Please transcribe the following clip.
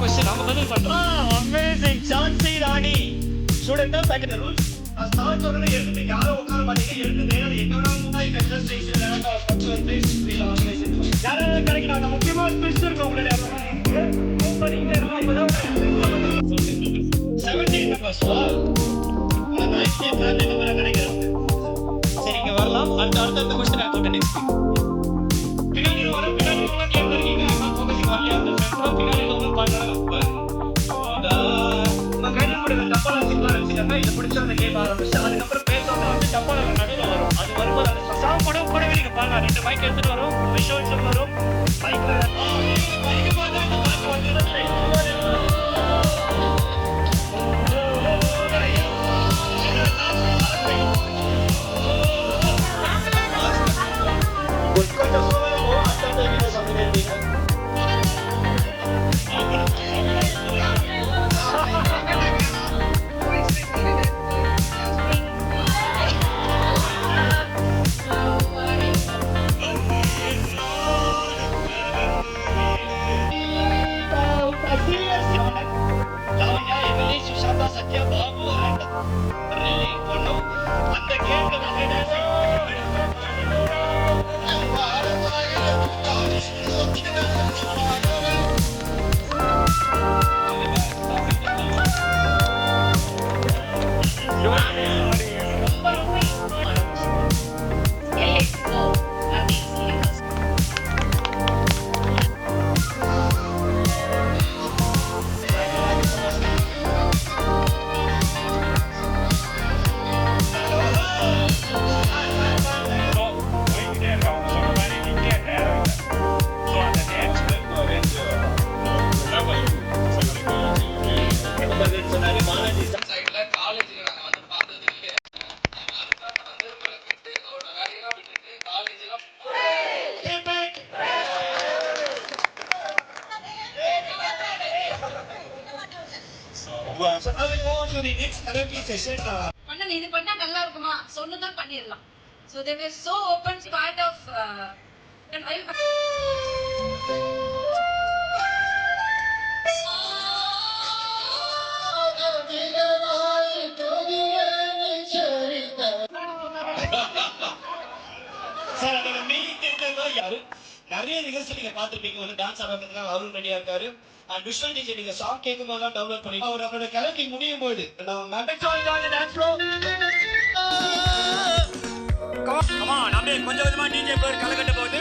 Question நம்ம பதில் பண்றோம். அமேசிங். சான்சி ராணி ஸ்டூடண்ட் தான் பேக் தி ரூல்ஸ். ஸ்டார்ட் சொல்றது எடுத்து யாரோ உட்கார மாட்டீங்க. எடுத்து நேரா எங்கடா முன்னாடி கன்சல்ட் ஸ்டேஷன்ல வந்து ஃபர்ஸ்ட் ப்ளேஸ் ஃப்ரீ ஆர்கனைசேஷன். யாரோ கிடைக்குறாங்க. முக்கியமா ஸ்பெஷல் இருக்கு உங்களுடைய ஓப்பனிங்ல அப்பதான் 17 நம்பர்ஸ். நான் நைட் பிளான் நம்பர் கிடைக்கும். சரிங்க வரலாம். அடுத்த क्वेश्चन ஆகுது நெக்ஸ்ட். பின்னாடி வர கேட்கறீங்க. நான் ஃபோக்கஸிங் வரல. அந்த சென்டர் பின்னாடி வந்து பாருங்க. நான் கையில போடுற டப்பால சிம்பிளா வச்சிட்டேன். இத பிடிச்ச அந்த கேம் ஆரம்பிச்சு. அதுக்கப்புறம் பேசோட வந்து டப்பால நடுவுல வரும். அது வரும்போது அந்த சாங் கூடவே நீங்க பாருங்க. ரெண்டு மைக் எடுத்துட்டு வரும். விஷுவல்ஸ் வரும். மைக்ல மைக் பார்த்தா இந்த பாட்டு வந்துடுது. கொஞ்சம் சோதனை அட்டை வீடியோ சப்மிட் சத்யா பாபு அந்த கேம்ல இது பண்ணா நல்லா இருக்குமா சொன்னதா பண்ணிடலாம். So they were so open part of and I sir அதோட மீனிங் தெரிஞ்சவங்க யாரு? நிறைய நிகழ்ச்சி நீங்க பார்த்துருப்பீங்க. வந்து டான்ஸ் ஆடுறதுக்கு அவரும் ரெடியா இருக்காரு. அண்ட் விஷுவல் டிஜே நீங்க சாங் கேட்கும் போதெல்லாம் டவுன்லோட் பண்ணி அவர் அவரோட கலக்கி முடியும் போது நம்ம டான்ஸ் ஃப்ளோ கமான் அப்படியே கொஞ்சம் கொஞ்சமா டிஜே பேர் கலக்கட்ட போகுது.